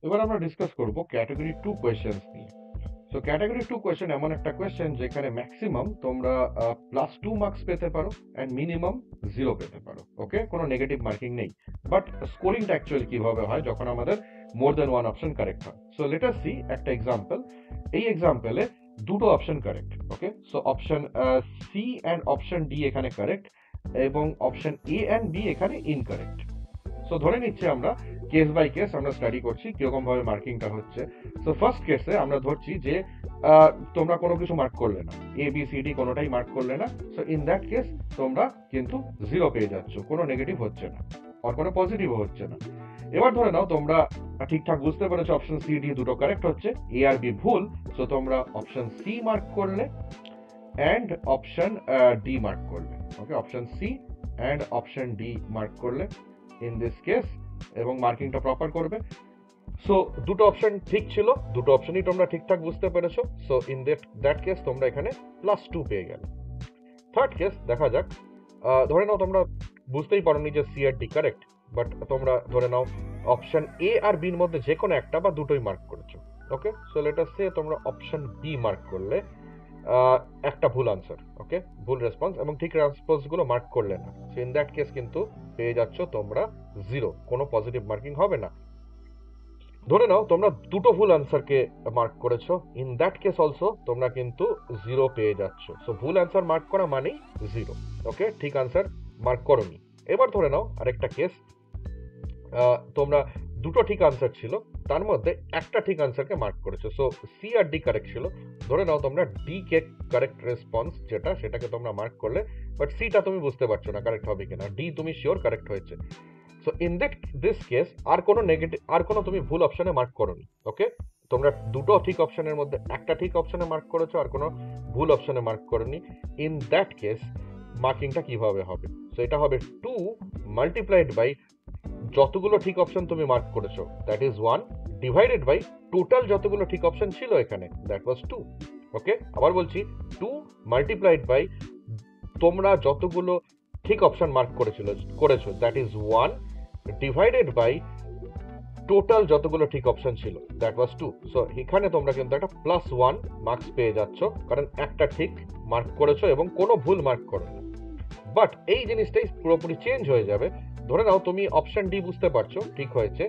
এবার আমরা ডিসকাস করব ক্যাটাগরি 2 কোয়েশ্চেন্স নিয়ে। সো ক্যাটাগরি 2 কোয়েশ্চেন এমন একটা কোয়েশ্চেন যেখানে ম্যাক্সিমাম তোমরা +2 মার্কস পেতে পারো এন্ড মিনিমাম 0 পেতে পারো। ওকে, কোনো নেগেটিভ মার্কিং নেই। বাট স্কোরিংটা অ্যাকচুয়ালি কিভাবে হয় যখন আমাদের more than one option correct হয়। সো লেট আস সি একটা এক্সাম্পল। এই এক্সাম্পলে দুটো option correct. Okay, so option C and option D এখানে কারেক্ট এবং অপশন এ এন্ড বি এখানে ইনকারেক্ট। সো ধরে নিচ্ছি আমরা কেস বাই কেস আমরা স্টাডি করছি কিরকম ভাবে মার্কিংটা হচ্ছে। সো ফার্স্ট কেসে আমরা ধরছি যে তোমরা কোনো কিছু মার্ক করলে না, এ বি সি ডি কোনোটাই মার্ক করলে না। সো ইন দ্যাট কেস তোমরা কিন্তু 0 পেয়ে যাচ্ছ, কোনো নেগেটিভ হচ্ছে না আর কোনো পজিটিভও হচ্ছে না। এবার ধরে নাও তোমরা ঠিকঠাক বুঝতে পেরেছো অপশন সি ডি দুটো কারেক্ট হচ্ছে, এ আর বি ভুল। সো তোমরা অপশন সি মার্ক করলে অ্যান্ড অপশন ডি মার্ক করলে। Okay, option C and option D mark করলে ইন দিস কেস এবং মার্কিংটা প্রপার করবে। সো দুটো অপশন ঠিক ছিল, দুটো অপশনই তোমরা ঠিকঠাক বুঝতে পেরেছো। সো ইন দ্যাট কেস তোমরা এখানে +2 পেয়ে গেলে। থার্ড কেস দেখা যাক। ধরে নাও তোমরা বুঝতেই পারোনি যে সি আর ডি কারেক্ট, বাট তোমরা ধরে নাও অপশন এ আর বির মধ্যে যে কোনো একটা বা দুটোই মার্ক করেছো। ওকে, সো লেট আস সে তোমরা অপশন বি মার্ক করলে একটা ভুল আনসার। ওকে, ভুল রেসপন্স এবং ঠিক রেসপন্স গুলো মার্ক করলে না। সো ইন দ্যাট কেস কিন্তু পেয়ে যাচ্ছ তোমরা 0, কোনো পজিটিভ মার্কিং হবে না। ধরে নাও তোমরা দুটো ভুল আনসারকে মার্ক করেছো, ইন দ্যাট কেস অলসো তোমরা কিন্তু 0 পেয়ে যাচ্ছ। সো ভুল আনসার মার্ক করা মানেই 0। ওকে, ঠিক আনসার মার্ক করোনি। এবার ধরে নাও আরেকটা কেস, তোমরা দুটো ঠিক আনসার ছিল, তার মধ্যে একটা ঠিক আনসারকে মার্ক করেছো। সো সি আর ডি কারেক্ট ছিল, ধরে নাও তোমরা ডি কে কারেক্ট রেসপন্স যেটা সেটাকে তোমরা মার্ক করলে, বাট সিটা তুমি বুঝতে পারছো না কারেক্ট হবে কিনা, ডি তুমি শিওর কারেক্ট হয়েছে। সো ইন দিস কেস আর কোনো নেগেটিভ আর কোনো তুমি ভুল অপশনে মার্ক করোনি। ওকে, তোমরা দুটো ঠিক অপশনের মধ্যে একটা ঠিক অপশনে মার্ক করেছো আর কোনো ভুল অপশনে মার্ক করোনি। ইন দ্যাট কেস মার্কিংটা কিভাবে হবে? সো এটা হবে 2 মাল্টিপ্লাইড বাই যতগুলো ঠিক অপশন তুমি মার্ক করেছো, that is 1, divided by total যতগুলো ঠিক অপশন ছিল এখানে, দ্যাট ওয়াজ 2। ওকে, আবার বলছি, 2 মাল্টিপ্লাইড বাই তোমরা যতগুলো ঠিক অপশন মার্ক করেছো, that is 1, divided by total যতগুলো ঠিক অপশন ছিল, দ্যাট ওয়াজ 2। সো এখানে তোমরা কিন্তু একটা +1 মার্কস পেয়ে যাচ্ছ, কারণ একটা ঠিক মার্ক করেছো এবং কোনো ভুল মার্ক করোনি। বাট এই জিনিসটাই পুরোপুরি চেঞ্জ হয়ে যাবে। ধরে নাও তুমি অপশন ডি বুঝতে পারছো ঠিক হয়েছে,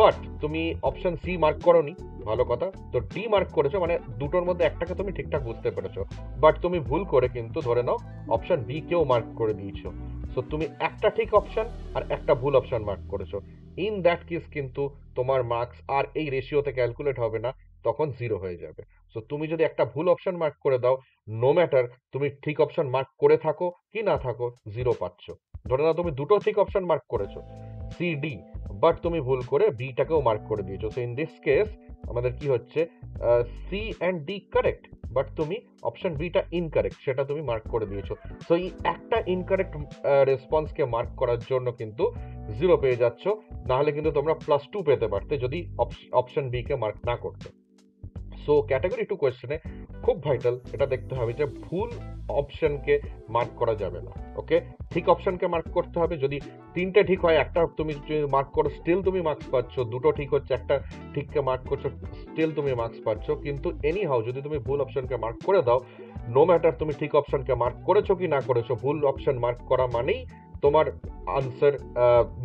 বাট তুমি অপশন সি মার্ক করোনি, ভালো কথা। তো ডি মার্ক করেছো মানে দুটোর মধ্যে একটাকে তুমি ঠিকঠাক বুঝতে পেরেছো, বাট তুমি ভুল করে কিন্তু ধরে নাও অপশন বি কেও মার্ক করে দিয়েছো। সো তুমি একটা ঠিক অপশন আর একটা ভুল অপশন মার্ক করেছো। ইন দ্যাট কেস কিন্তু তোমার মার্কস আর এই রেশিওতে ক্যালকুলেট হবে না, তখন 0 হয়ে যাবে। সো তুমি যদি একটা ভুল অপশন মার্ক করে দাও, নো ম্যাটার তুমি ঠিক অপশন মার্ক করে থাকো কি না থাকো, 0 পাচ্ছ। ধরে নাও তুমি দুটো ঠিক অপশন মার্ক করেছো, সি ডি, বাট তুমি ভুল করে বিটাকেও মার্ক করে দিয়েছো। সো ইন দিস কেস আমাদের কি হচ্ছে, C and D correct, but তুমি অপশন বিটা ইনকারেক্ট সেটা তুমি মার্ক করে দিয়েছো। সো এই একটা ইনকারেক্ট রেসপন্সকে মার্ক করার জন্য কিন্তু 0 পেয়ে যাচ্ছ, নাহলে কিন্তু তোমরা +2 পেতে পারতে যদি অপশন বি কে মার্ক না করতে। সো ক্যাটাগরি 2 কোয়েশ্চেনে খুব ভাইটাল এটা দেখতে হবে যে ভুল অপশনকে মার্ক করা যাবে না। ওকে, ঠিক অপশনকে মার্ক করতে হবে। যদি তিনটে ঠিক হয়, একটা তুমি মার্ক করো, স্টিল তুমি মার্কস পাচ্ছ। দুটো ঠিক হচ্ছে, একটা ঠিককে মার্ক করছো, স্টিল তুমি মার্কস পাচ্ছ। কিন্তু এনি হাউ যদি তুমি ভুল অপশনকে মার্ক করে দাও, নো ম্যাটার তুমি ঠিক অপশনকে মার্ক করেছো কি না করেছো, ভুল অপশন মার্ক করা মানেই তোমার answer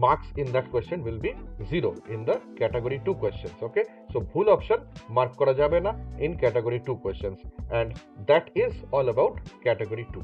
marks in that question will be 0 in the category 2 questions. Okay, so ভুল অপশন মার্ক করা যাবে না in category 2 questions, and that is all about category 2.